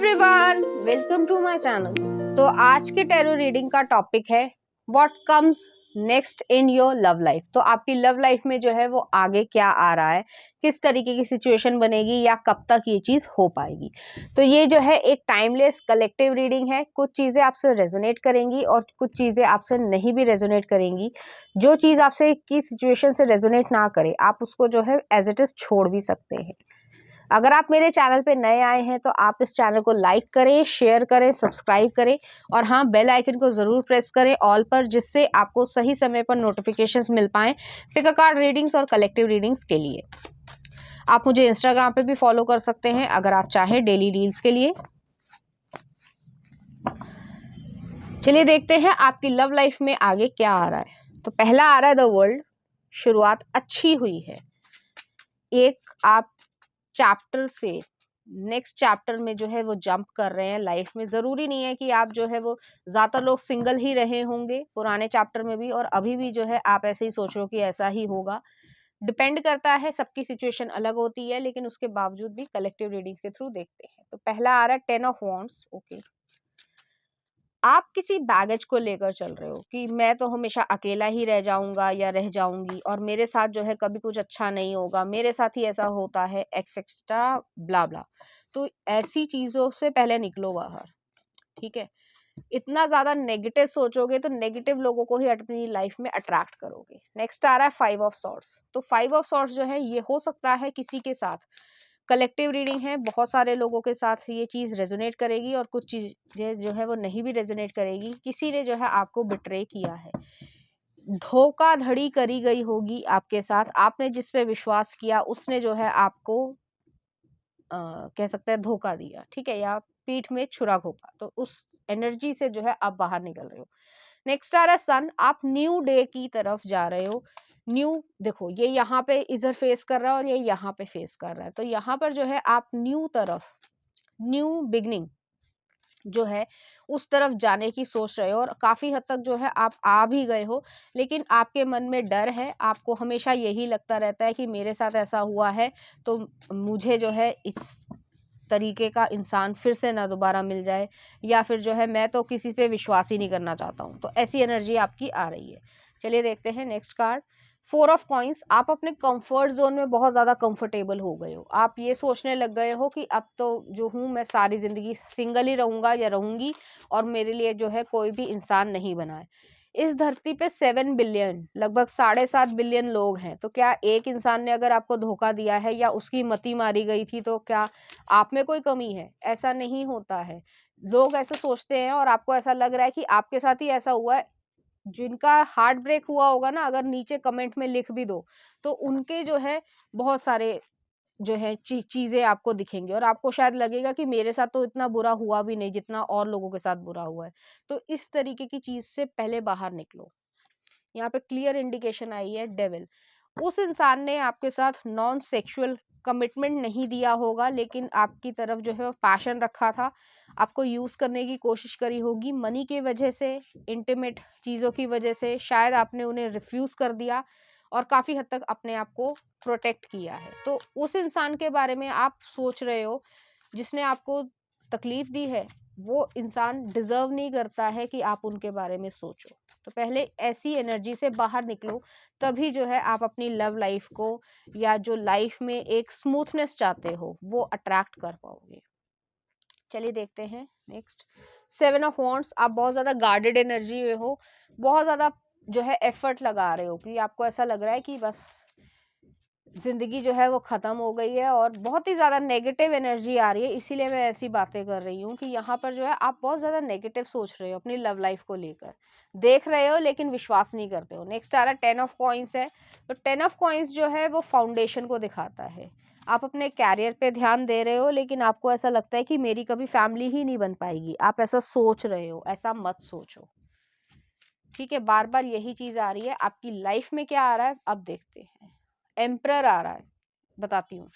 Everyone, welcome to my channel. तो आज के टैरो रीडिंग का टॉपिक है what comes next in your love life. तो आपकी लव लाइफ में जो है वो आगे क्या आ रहा है, किस तरीके की सिचुएशन बनेगी या कब तक ये चीज हो पाएगी। तो ये जो है एक टाइमलेस कलेक्टिव रीडिंग है। कुछ चीजें आपसे रेजोनेट करेंगी और कुछ चीजें आपसे नहीं भी रेजोनेट करेंगी। जो चीज आपसे की सिचुएशन से रेजोनेट ना करे आप उसको जो है एज इट इज छोड़ भी सकते हैं। अगर आप मेरे चैनल पे नए आए हैं तो आप इस चैनल को लाइक करें, शेयर करें, सब्सक्राइब करें और हाँ, बेल आइकन को जरूर प्रेस करें ऑल पर, जिससे आपको सही समय पर नोटिफिकेशंस मिल पाएं पिक अ कार्ड रीडिंग्स और कलेक्टिव रीडिंग्स के लिए। आप मुझे इंस्टाग्राम पे भी फॉलो कर सकते हैं अगर आप चाहें डेली रील्स के लिए। चलिए देखते हैं आपकी लव लाइफ में आगे क्या आ रहा है। तो पहला आ रहा है द वर्ल्ड। शुरुआत अच्छी हुई है। एक आप चैप्टर से नेक्स्ट चैप्टर में जो है वो जंप कर रहे हैं लाइफ में। जरूरी नहीं है कि आप जो है वो, ज्यादातर लोग सिंगल ही रहे होंगे पुराने चैप्टर में भी और अभी भी जो है आप ऐसे ही सोच रहे हो कि ऐसा ही होगा। डिपेंड करता है, सबकी सिचुएशन अलग होती है, लेकिन उसके बावजूद भी कलेक्टिव रीडिंग के थ्रू देखते हैं। तो पहला आ रहा है 10 ऑफ वॉन्ड्स। ओके, आप किसी बैगेज को लेकर चल रहे हो कि मैं तो हमेशा अकेला ही रह जाऊंगा या रह जाऊंगी और मेरे साथ जो है कभी कुछ अच्छा नहीं होगा, मेरे साथ ही ऐसा होता है, एक्सेट्रा ब्ला ब्ला। तो ऐसी चीजों से पहले निकलो बाहर। ठीक है, इतना ज्यादा नेगेटिव सोचोगे तो नेगेटिव लोगों को ही अपनी लाइफ में अट्रैक्ट करोगे। नेक्स्ट आ रहा है 5 ऑफ सॉर्ड्स। तो 5 ऑफ सॉर्ड्स जो है ये हो सकता है किसी के साथ कलेक्टिव रीडिंग है, बहुत सारे लोगों के साथ ये चीज रेजोनेट करेगी और कुछ चीजें जो है वो नहीं भी रेजोनेट करेगी। किसी ने जो है आपको बिट्रे किया है, धोखाधड़ी करी गई होगी आपके साथ। आपने जिस पे विश्वास किया उसने जो है आपको कह सकते हैं धोखा दिया, ठीक है, या पीठ में छुरा घोंपा। तो उस एनर्जी से जो है आप बाहर निकल रहे हो। नेक्स्ट आ रहा है सन। आप न्यू डे की तरफ जा रहे हो। न्यू, देखो ये यहाँ पे इधर फेस कर रहा है और ये यहाँ पे फेस कर रहा है। तो यहाँ पर जो है आप न्यू तरफ, न्यू बिगनिंग जो है उस तरफ जाने की सोच रहे हो और काफी हद तक जो है आप आ भी गए हो, लेकिन आपके मन में डर है। आपको हमेशा यही लगता रहता है कि मेरे साथ ऐसा हुआ है तो मुझे जो है इस तरीके का इंसान फिर से ना दोबारा मिल जाए, या फिर जो है मैं तो किसी पे विश्वास ही नहीं करना चाहता हूँ। तो ऐसी एनर्जी आपकी आ रही है। चलिए देखते हैं नेक्स्ट कार्ड 4 ऑफ कॉइंस। आप अपने कंफर्ट जोन में बहुत ज़्यादा कंफर्टेबल हो गए हो। आप ये सोचने लग गए हो कि अब तो जो हूँ मैं सारी ज़िंदगी सिंगल ही रहूँगा या रहूँगी और मेरे लिए जो है कोई भी इंसान नहीं बना है। इस धरती पे 7 बिलियन, लगभग 7.5 बिलियन लोग हैं। तो क्या एक इंसान ने अगर आपको धोखा दिया है या उसकी मति मारी गई थी तो क्या आप में कोई कमी है? ऐसा नहीं होता है। लोग ऐसे सोचते हैं और आपको ऐसा लग रहा है कि आपके साथ ही ऐसा हुआ है। जिनका हार्ट ब्रेक हुआ होगा ना, अगर नीचे कमेंट में लिख भी दो तो उनके जो है बहुत सारे जो है चीजें आपको दिखेंगी और आपको शायद लगेगा कि मेरे साथ तो इतना बुरा हुआ भी नहीं जितना और लोगों के साथ बुरा हुआ है। तो इस तरीके की चीज से पहले बाहर निकलो। यहाँ पे क्लियर इंडिकेशन आई है डेविल। उस इंसान ने आपके साथ नॉन सेक्सुअल कमिटमेंट नहीं दिया होगा, लेकिन आपकी तरफ जो है पैशन रखा था, आपको यूज करने की कोशिश करी होगी। मनी की वजह से, इंटीमेट चीजों की वजह से शायद आपने उन्हें रिफ्यूज कर दिया और काफी हद तक अपने आप को प्रोटेक्ट किया है। तो उस इंसान के बारे में आप सोच रहे हो जिसने आपको तकलीफ दी है, वो इंसान डिजर्व नहीं करता है कि आप उनके बारे में सोचो। तो पहले ऐसी एनर्जी से बाहर निकलो, तभी जो है आप अपनी लव लाइफ को या जो लाइफ में एक स्मूथनेस चाहते हो वो अट्रैक्ट कर पाओगे। चलिए देखते हैं नेक्स्ट 7 ऑफ वॉन्ड्स। आप बहुत ज्यादा गार्डेड एनर्जी में हो, बहुत ज्यादा जो है एफर्ट लगा रहे हो कि आपको ऐसा लग रहा है कि बस जिंदगी जो है वो खत्म हो गई है और बहुत ही ज्यादा नेगेटिव एनर्जी आ रही है। इसीलिए मैं ऐसी बातें कर रही हूँ कि यहाँ पर जो है आप बहुत ज्यादा नेगेटिव सोच रहे हो अपनी लव लाइफ को लेकर, देख रहे हो लेकिन विश्वास नहीं करते हो। नेक्स्ट आ रहा है 10 ऑफ कॉइंस है। तो 10 ऑफ कॉइंस जो है वो फाउंडेशन को दिखाता है। आप अपने कैरियर पे ध्यान दे रहे हो लेकिन आपको ऐसा लगता है कि मेरी कभी फैमिली ही नहीं बन पाएगी। आप ऐसा सोच रहे हो, ऐसा मत सोचो, ठीक है। बार बार यही चीज आ रही है। आपकी लाइफ में क्या आ रहा है अब देखते हैं। एम्परर आ रहा है, बताती हूँ।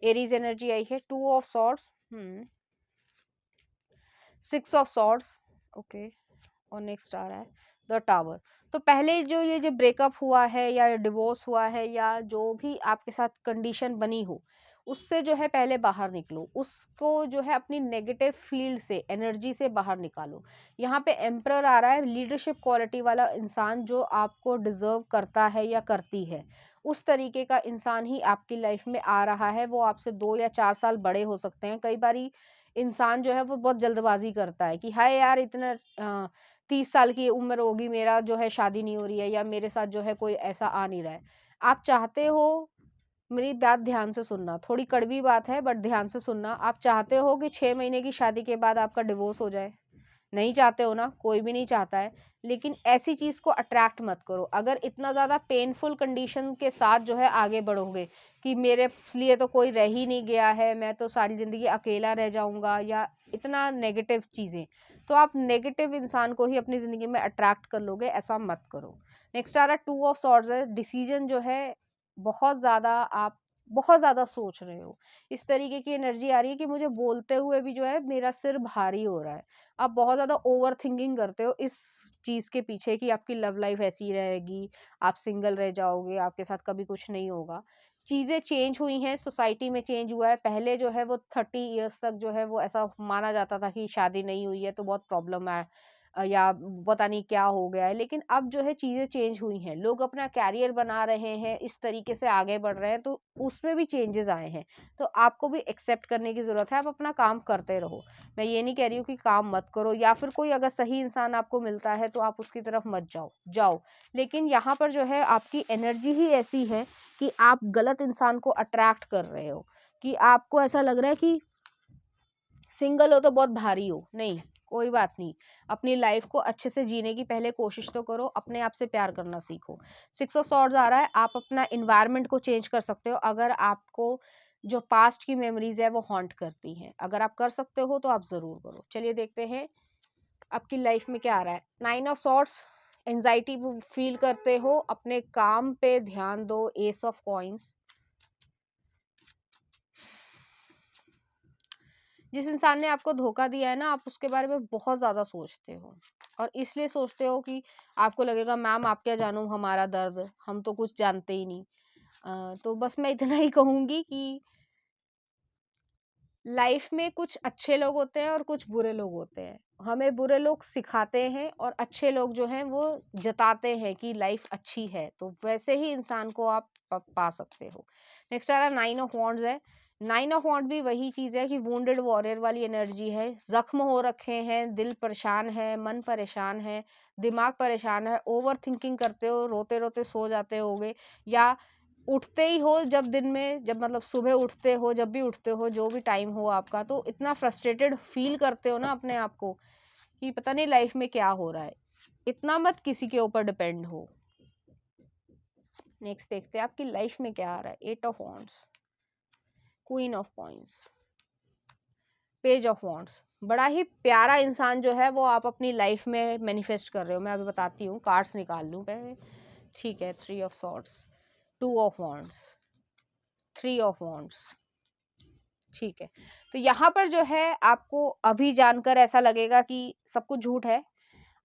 एरीज एनर्जी आई है, 2 of swords, 6 of swords, okay, और नेक्स्ट आ रहा है द टावर। तो पहले जो ये ब्रेकअप हुआ है या डिवोर्स हुआ है या जो भी आपके साथ कंडीशन बनी हो, उससे जो है पहले बाहर निकलो, उसको जो है अपनी नेगेटिव फील्ड से, एनर्जी से बाहर निकालो। यहाँ पे एम्परर आ रहा है, लीडरशिप क्वालिटी वाला इंसान जो आपको डिजर्व करता है या करती है, उस तरीके का इंसान ही आपकी लाइफ में आ रहा है। वो आपसे 2 या 4 साल बड़े हो सकते हैं। कई बारी इंसान जो है वो बहुत जल्दबाजी करता है कि हाय यार इतना 30 साल की उम्र होगी, मेरा जो है शादी नहीं हो रही है, या मेरे साथ जो है कोई ऐसा आ नहीं रहा है। आप चाहते हो, मेरी बात ध्यान से सुनना, थोड़ी कड़वी बात है बट ध्यान से सुनना। आप चाहते हो कि 6 महीने की शादी के बाद आपका डिवोर्स हो जाए? नहीं चाहते हो ना, कोई भी नहीं चाहता है। लेकिन ऐसी चीज को अट्रैक्ट मत करो। अगर इतना ज्यादा पेनफुल कंडीशन के साथ जो है आगे बढ़ोगे कि मेरे लिए तो कोई रह ही नहीं गया है, मैं तो सारी जिंदगी अकेला रह जाऊंगा, या इतना नेगेटिव चीजें, तो आप नेगेटिव इंसान को ही अपनी जिंदगी में अट्रैक्ट कर लोगे। ऐसा मत करो। नेक्स्ट आ रहा है 2 ऑफ सॉर्ड्स है। डिसीजन जो है बहुत ज्यादा, आप बहुत ज्यादा सोच रहे हो। इस तरीके की एनर्जी आ रही है कि मुझे बोलते हुए भी जो है मेरा सिर भारी हो रहा है। आप बहुत ज़्यादा ओवर थिंकिंग करते हो इस चीज़ के पीछे कि आपकी लव लाइफ ऐसी ही रहेगी, आप सिंगल रह जाओगे, आपके साथ कभी कुछ नहीं होगा। चीज़ें चेंज हुई हैं, सोसाइटी में चेंज हुआ है। पहले जो है वो 30 इयर्स तक जो है वो ऐसा माना जाता था कि शादी नहीं हुई है तो बहुत प्रॉब्लम है, या पता नहीं क्या हो गया है। लेकिन अब जो है चीज़ें चेंज हुई हैं, लोग अपना कैरियर बना रहे हैं, इस तरीके से आगे बढ़ रहे हैं, तो उसमें भी चेंजेस आए हैं। तो आपको भी एक्सेप्ट करने की ज़रूरत है। आप अपना काम करते रहो। मैं ये नहीं कह रही हूँ कि काम मत करो, या फिर कोई अगर सही इंसान आपको मिलता है तो आप उसकी तरफ मत जाओ। लेकिन यहाँ पर जो है आपकी एनर्जी ही ऐसी है कि आप गलत इंसान को अट्रैक्ट कर रहे हो, कि आपको ऐसा लग रहा है कि सिंगल हो तो बहुत भारी हो। नहीं, कोई बात नहीं। अपनी लाइफ को अच्छे से जीने की पहले कोशिश तो करो, अपने आप से प्यार करना सीखो। 6 ऑफ सॉर्ड्स आ रहा है। आप अपना इन्वायरमेंट को चेंज कर सकते हो अगर आपको जो पास्ट की मेमोरीज है वो हॉन्ट करती हैं। अगर आप कर सकते हो तो आप जरूर करो। चलिए देखते हैं आपकी लाइफ में क्या आ रहा है। 9 ऑफ सॉर्ड्स, एंजाइटी फील करते हो, अपने काम पे ध्यान दो। एस ऑफ कॉइंस, जिस इंसान ने आपको धोखा दिया है ना, आप उसके बारे में बहुत ज़्यादा सोचते हो, और इसलिए सोचते हो कि आपको लगेगा मैम आप क्या जानो हमारा दर्द, हम तो कुछ जानते ही नहीं। तो बस मैं इतना ही कहूँगी कि लाइफ में कुछ अच्छे लोग होते हैं और कुछ बुरे लोग होते हैं। हमें बुरे लोग सिखाते हैं और अच्छे लोग जो हैं वो जताते हैं कि लाइफ अच्छी है। तो वैसे ही इंसान को आप पा सकते हो। नेक्स्ट आ रहा 9 ऑफ वॉन्ड्स है। 9 ऑफ वॉन्ड भी वही चीज है कि वुंडेड वॉरियर वाली एनर्जी है। जख्म हो रखे हैं, दिल परेशान है, मन परेशान है, दिमाग परेशान है, ओवर थिंकिंग करते हो, रोते रोते सो जाते होगे, या उठते ही हो जब दिन में, जब मतलब सुबह उठते हो, जब भी उठते हो, जो भी टाइम हो आपका, तो इतना फ्रस्ट्रेटेड फील करते हो ना अपने आप को कि पता नहीं लाइफ में क्या हो रहा है। इतना मत किसी के ऊपर डिपेंड हो। नेक्स्ट देखते हैं आपकी लाइफ में क्या आ रहा है। 8 of wands, queen of coins, page of wands. बड़ा ही प्यारा इंसान जो है वो आप अपनी लाइफ में मैनिफेस्ट कर रहे हो। मैं अभी बताती हूँ, कार्ड्स निकाल लूँ पहले। ठीक है, 3 of swords, 2 of wands, 3 of wands. ठीक है, तो यहाँ पर जो है आपको अभी जानकर ऐसा लगेगा कि सब कुछ झूठ है,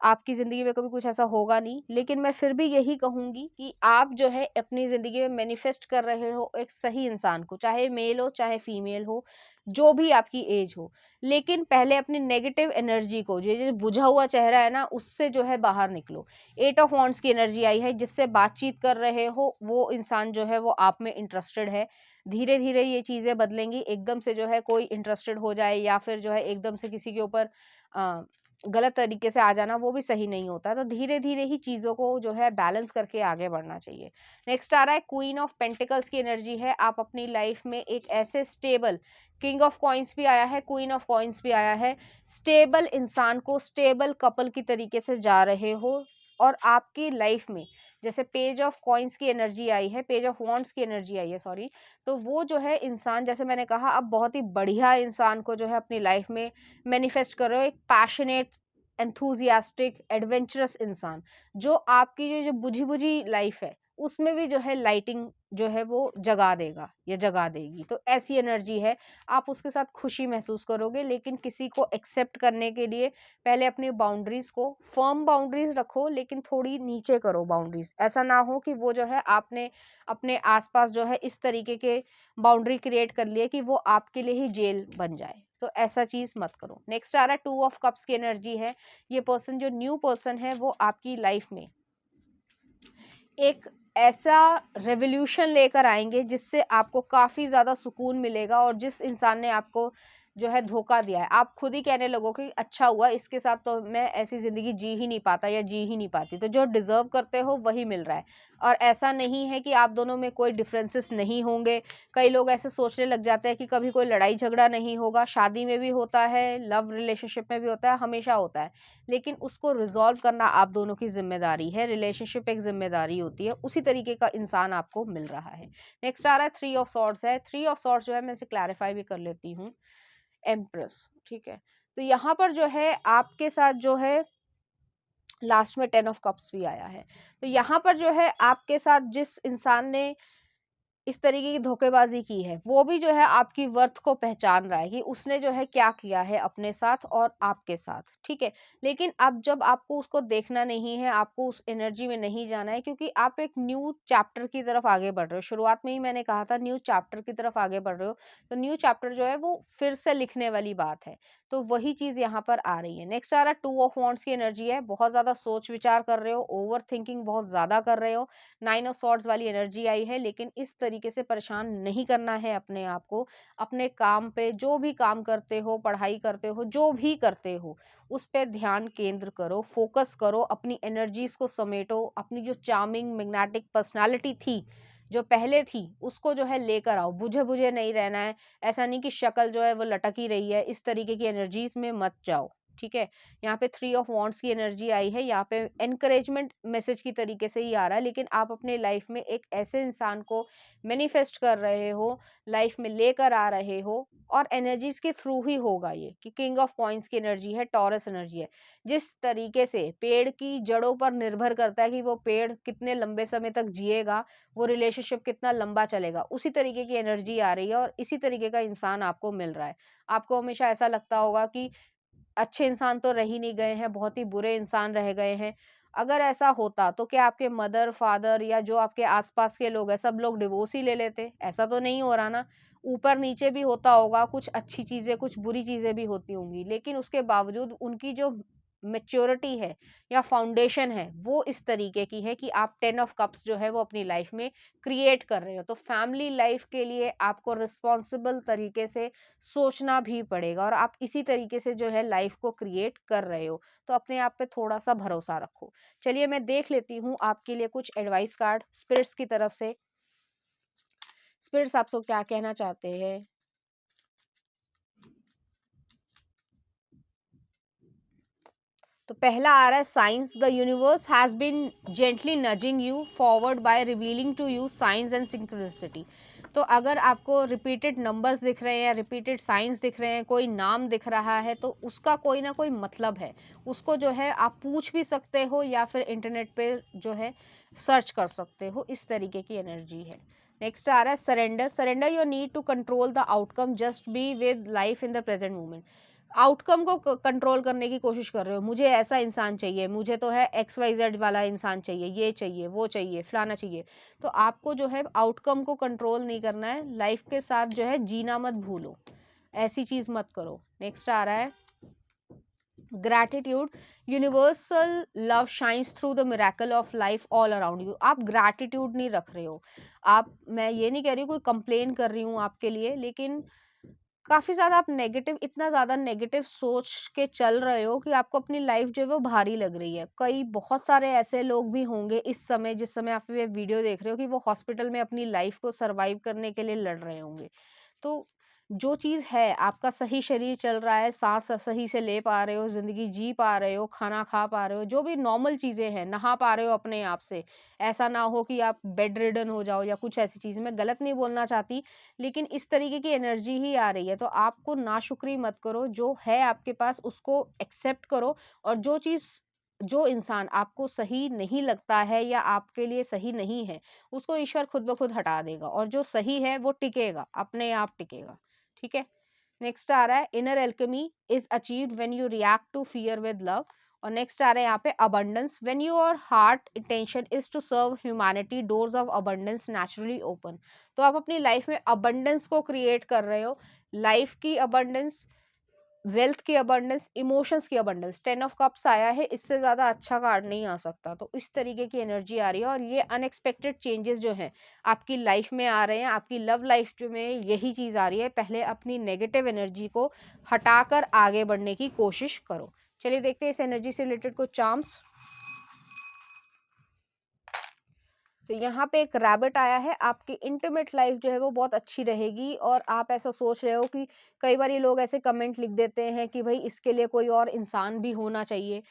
आपकी ज़िंदगी में कभी कुछ ऐसा होगा नहीं। लेकिन मैं फिर भी यही कहूँगी कि आप जो है अपनी ज़िंदगी में मैनिफेस्ट कर रहे हो एक सही इंसान को, चाहे मेल हो चाहे फीमेल हो, जो भी आपकी एज हो। लेकिन पहले अपनी नेगेटिव एनर्जी को, जो जो बुझा हुआ चेहरा है ना, उससे जो है बाहर निकलो। 8 ऑफ वॉन्ड्स की एनर्जी आई है। जिससे बातचीत कर रहे हो वो इंसान जो है वो आप में इंटरेस्टेड है। धीरे धीरे ये चीज़ें बदलेंगी। एकदम से जो है कोई इंटरेस्टेड हो जाए, या फिर जो है एकदम से किसी के ऊपर गलत तरीके से आ जाना, वो भी सही नहीं होता। तो धीरे धीरे ही चीज़ों को जो है बैलेंस करके आगे बढ़ना चाहिए। नेक्स्ट आ रहा है क्वीन ऑफ पेंटिकल्स की एनर्जी है। आप अपनी लाइफ में एक ऐसे स्टेबल, किंग ऑफ कॉइंस भी आया है, क्वीन ऑफ कॉइंस भी आया है, स्टेबल इंसान को, स्टेबल कपल की तरीके से जा रहे हो। और आपकी लाइफ में जैसे पेज ऑफ कॉइंस की एनर्जी आई है, पेज ऑफ वॉन्ड्स की एनर्जी आई है, सॉरी, तो वो जो है इंसान, जैसे मैंने कहा, अब बहुत ही बढ़िया इंसान को जो है अपनी लाइफ में मैनिफेस्ट कर रहे हो। एक पैशनेट, एंथुजियास्टिक, एडवेंचरस इंसान, जो आपकी जो बुझी बुझी लाइफ है उसमें भी जो है लाइटिंग जो है वो जगा देगा या जगा देगी। तो ऐसी एनर्जी है, आप उसके साथ खुशी महसूस करोगे, लेकिन किसी को एक्सेप्ट करने के लिए पहले अपनी बाउंड्रीज को, फर्म बाउंड्रीज रखो लेकिन थोड़ी नीचे करो बाउंड्रीज। ऐसा ना हो कि वो जो है आपने अपने आसपास जो है इस तरीके के बाउंड्री क्रिएट कर लिए कि वो आपके लिए ही जेल बन जाए। तो ऐसा चीज मत करो। नेक्स्ट आ रहा है 2 ऑफ कप्स की एनर्जी है। ये पर्सन, जो न्यू पर्सन है, वो आपकी लाइफ में एक ऐसा रेवोल्यूशन लेकर आएंगे जिससे आपको काफी ज्यादा सुकून मिलेगा, और जिस इंसान ने आपको जो है धोखा दिया है, आप खुद ही कहने लगोगे कि अच्छा हुआ, इसके साथ तो मैं ऐसी जिंदगी जी ही नहीं पाता या जी ही नहीं पाती। तो जो डिजर्व करते हो वही मिल रहा है। और ऐसा नहीं है कि आप दोनों में कोई डिफरेंसेस नहीं होंगे। कई लोग ऐसे सोचने लग जाते हैं कि कभी कोई लड़ाई झगड़ा नहीं होगा। शादी में भी होता है, लव रिलेशनशिप में भी होता है, हमेशा होता है, लेकिन उसको रिजॉल्व करना आप दोनों की जिम्मेदारी है। रिलेशनशिप एक जिम्मेदारी होती है। उसी तरीके का इंसान आपको मिल रहा है। नेक्स्ट आ रहा है 3 ऑफ सॉर्ड्स है। 3 ऑफ सॉर्ड्स जो है, मैं इसे क्लैरिफाई भी कर लेती हूँ। एम्प्रेस, ठीक है। तो यहाँ पर जो है आपके साथ जो है लास्ट में 10 ऑफ कप्स भी आया है। तो यहाँ पर जो है आपके साथ जिस इंसान ने इस तरीके की धोखेबाजी की है, वो भी जो है आपकी वर्थ को पहचान रहा है कि उसने जो है क्या किया है अपने साथ और आपके साथ, ठीक है। लेकिन अब जब आपको उसको देखना नहीं है, आपको उस एनर्जी में नहीं जाना है, क्योंकि आप एक न्यू चैप्टर की तरफ आगे बढ़ रहे हो। शुरुआत में ही मैंने कहा था न्यू चैप्टर की तरफ आगे बढ़ रहे हो। तो न्यू चैप्टर जो है वो फिर से लिखने वाली बात है। तो वही चीज यहाँ पर आ रही है। नेक्स्ट आ रहा है 2 ऑफ वॉन्ड्स की एनर्जी है। बहुत ज्यादा सोच विचार कर रहे हो, ओवर थिंकिंग बहुत ज्यादा कर रहे हो। 9 ऑफ सॉर्ड्स वाली एनर्जी आई है, लेकिन इस तरीके से परेशान नहीं करना है अपने आप को। अपने काम पे, जो भी काम करते हो, पढ़ाई करते हो, जो भी करते हो, उस पे ध्यान केंद्र करो, फोकस करो, अपनी एनर्जीज को समेटो। अपनी जो चार्मिंग मैग्नेटिक पर्सनालिटी थी, जो पहले थी, उसको जो है लेकर आओ। बुझे बुझे नहीं रहना है। ऐसा नहीं कि शक्ल जो है वो लटक ही रही है, इस तरीके की एनर्जीज में मत जाओ, ठीक है। यहाँ पे 3 ऑफ वॉन्ड्स की एनर्जी आई है। यहाँ पे एनकरेजमेंट मैसेज की तरीके से ही आ रहा है, लेकिन आप अपने लाइफ में एक ऐसे इंसान को मैनिफेस्ट कर रहे हो, लाइफ में लेकर आ रहे हो, और एनर्जीज के थ्रू ही होगा ये। कि किंग ऑफ कॉइंस की एनर्जी है, टॉरस एनर्जी है। जिस तरीके से पेड़ की जड़ों पर निर्भर करता है कि वो पेड़ कितने लंबे समय तक जिएगा, वो रिलेशनशिप कितना लंबा चलेगा, उसी तरीके की एनर्जी आ रही है, और इसी तरीके का इंसान आपको मिल रहा है। आपको हमेशा ऐसा लगता होगा कि अच्छे इंसान तो रह ही नहीं गए हैं, बहुत ही बुरे इंसान रह गए हैं। अगर ऐसा होता तो क्या आपके मदर, फादर या जो आपके आस-पास के लोग हैं, सब लोग डिवोर्स ही ले लेते? ऐसा तो नहीं हो रहा ना। ऊपर-नीचे भी होता होगा, कुछ अच्छी चीज़ें, कुछ बुरी चीज़ें भी होती होंगी, लेकिन उसके बावजूद उनकी जो मैच्योरिटी है या फाउंडेशन है, वो इस तरीके की है कि आप 10 ऑफ कप्स जो है वो अपनी लाइफ में क्रिएट कर रहे हो। तो फैमिली लाइफ के लिए आपको रिस्पॉन्सिबल तरीके से सोचना भी पड़ेगा, और आप इसी तरीके से जो है लाइफ को क्रिएट कर रहे हो। तो अपने आप पे थोड़ा सा भरोसा रखो। चलिए मैं देख लेती हूँ आपके लिए कुछ एडवाइस कार्ड स्पिरिट्स की तरफ से। स्पिरिट्स आपसे क्या कहना चाहते हैं? तो पहला आ रहा है science. The universe has been gently nudging you forward by revealing to you science and synchronicity. तो अगर आपको रिपीटेड नंबर्स दिख रहे हैं या रिपीटेड साइंस दिख रहे हैं, कोई नाम दिख रहा है, तो उसका कोई ना कोई मतलब है। उसको जो है आप पूछ भी सकते हो या फिर इंटरनेट पे जो है सर्च कर सकते हो। इस तरीके की एनर्जी है। नेक्स्ट आ रहा है surrender. Surrender your need to control the outcome, just be with life in the present moment. Outcome को कंट्रोल करने की कोशिश कर रहे हो। मुझे ऐसा इंसान चाहिए, मुझे तो है XYZ वाला इंसान चाहिए, ये चाहिए, वो चाहिए, फलाना चाहिए। तो आपको जो है आउटकम को कंट्रोल नहीं करना है। लाइफ के साथ जो है जीना मत भूलो, ऐसी चीज मत करो। नेक्स्ट आ रहा है gratitude. Universal love shines through the miracle of life all around you. आप ग्रैटिट्यूड नहीं रख रहे हो। आप, मैं ये नहीं कह रही हूँ, कोई कंप्लेन कर रही हूँ आपके लिए, लेकिन काफ़ी ज़्यादा आप नेगेटिव, इतना ज़्यादा नेगेटिव सोच के चल रहे हो कि आपको अपनी लाइफ जो है वो भारी लग रही है। कई बहुत सारे ऐसे लोग भी होंगे इस समय, जिस समय आप ये वीडियो देख रहे हो, कि वो हॉस्पिटल में अपनी लाइफ को सरवाइव करने के लिए लड़ रहे होंगे। तो जो चीज़ है, आपका सही शरीर चल रहा है, सांस सही से ले पा रहे हो, ज़िंदगी जी पा रहे हो, खाना खा पा रहे हो, जो भी नॉर्मल चीज़ें हैं, नहा पा रहे हो अपने आप से। ऐसा ना हो कि आप बेड रिडन हो जाओ या कुछ ऐसी चीज़। मैं गलत नहीं बोलना चाहती, लेकिन इस तरीके की एनर्जी ही आ रही है। तो आपको नाशुक्री मत करो, जो है आपके पास उसको एक्सेप्ट करो, और जो चीज़ जो इंसान आपको सही नहीं लगता है या आपके लिए सही नहीं है, उसको ईश्वर खुद ब खुद हटा देगा, और जो सही है वो टिकेगा, अपने आप टिकेगा। ठीक है। नेक्स्ट आ रहा है inner alchemy is achieved when you react to fear with love. और नेक्स्ट आ रहा है यहाँ पे abundance, when your heart intention is to serve humanity, doors of abundance naturally open. तो आप अपनी लाइफ में अबंडेंस को क्रिएट कर रहे हो, लाइफ की अबंडेंस, वेल्थ की अबंडेंस, इमोशंस की अबंडेंस। 10 ऑफ कप्स आया है, इससे ज्यादा अच्छा कार्ड नहीं आ सकता। तो इस तरीके की एनर्जी आ रही है, और ये अनएक्सपेक्टेड चेंजेस जो हैं आपकी लाइफ में आ रहे हैं। आपकी लव लाइफ जो में यही चीज आ रही है, पहले अपनी नेगेटिव एनर्जी को हटाकर आगे बढ़ने की कोशिश करो। चलिए देखते हैं इस एनर्जी से रिलेटेड कुछ चार्म्स। तो यहाँ पे एक रैबिट आया है, आपकी इंटीमेट लाइफ जो है वो बहुत अच्छी रहेगी, और आप ऐसा सोच रहे हो कि कई बार ये लोग ऐसे कमेंट लिख देते हैं कि भाई इसके लिए कोई और इंसान भी होना चाहिए।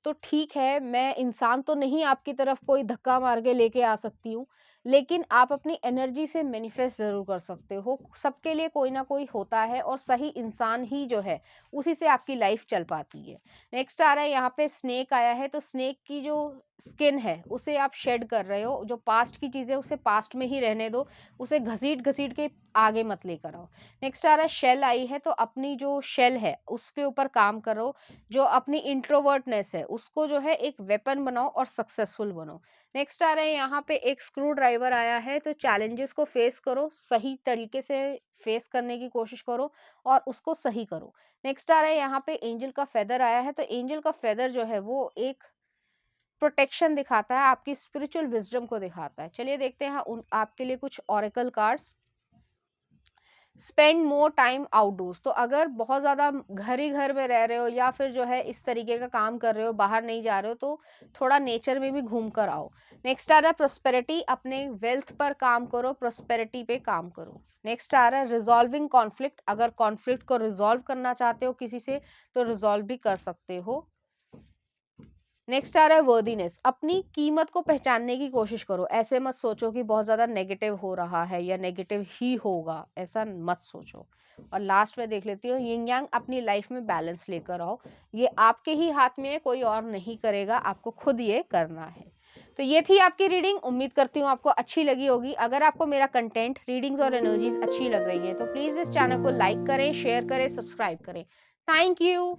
तो ठीक है, मैं इंसान तो नहीं आपकी तरफ कोई धक्का मार के लेके आ सकती हूँ, लेकिन आप अपनी एनर्जी से मैनिफेस्ट ज़रूर कर सकते हो। सबके लिए कोई ना कोई होता है, और सही इंसान ही जो है उसी से आपकी लाइफ चल पाती है। नेक्स्ट आ रहा है यहाँ पे स्नेक आया है। तो स्नेक की जो स्किन है उसे आप शेड कर रहे हो, जो पास्ट की चीज़ें उसे पास्ट में ही रहने दो, उसे घसीट घसीट के आगे मत लेकर आओ। नेक्स्ट आ रहा है शेल आई है। तो अपनी जो शेल है उसके ऊपर काम करो, जो अपनी इंट्रोवर्टनेस है उसको जो है एक वेपन बनाओ और सक्सेसफुल बनो। नेक्स्ट आ रहा है यहाँ पे एक स्क्रू ड्राइवर आया है। तो चैलेंजेस को फेस करो, सही तरीके से फेस करने की कोशिश करो और उसको सही करो। नेक्स्ट आ रहा है यहाँ पे एंजल का फेदर आया है। तो एंजल का फेदर जो है वो एक प्रोटेक्शन दिखाता है, आपकी स्पिरिचुअल विजडम को दिखाता है। चलिए देखते हैं उन आपके लिए कुछ oracle cards. Spend more time outdoors. तो अगर बहुत ज़्यादा घर ही घर में रह रहे हो, या फिर जो है इस तरीके का काम कर रहे हो, बाहर नहीं जा रहे हो, तो थोड़ा नेचर में भी घूम कर आओ। नेक्स्ट आ रहा है प्रोस्पेरिटी, अपने वेल्थ पर काम करो, प्रोस्पेरिटी पे काम करो। नेक्स्ट आ रहा है रिजॉल्विंग कॉन्फ्लिक्ट, अगर कॉन्फ्लिक्ट को रिजॉल्व करना चाहते हो किसी से तो रिजॉल्व भी कर सकते हो। नेक्स्ट आ रहा है वर्दीनेस, अपनी कीमत को पहचानने की कोशिश करो। ऐसे मत सोचो कि बहुत ज़्यादा नेगेटिव हो रहा है या नेगेटिव ही होगा, ऐसा मत सोचो। और लास्ट में देख लेती हूँ यिंग यांग, अपनी लाइफ में बैलेंस लेकर आओ। ये आपके ही हाथ में है, कोई और नहीं करेगा, आपको खुद ये करना है। तो ये थी आपकी रीडिंग, उम्मीद करती हूँ आपको अच्छी लगी होगी। अगर आपको मेरा कंटेंट, रीडिंग्स और एनर्जीज अच्छी लग रही है तो प्लीज़ इस चैनल को लाइक करें, शेयर करें, सब्सक्राइब करें। Thank you.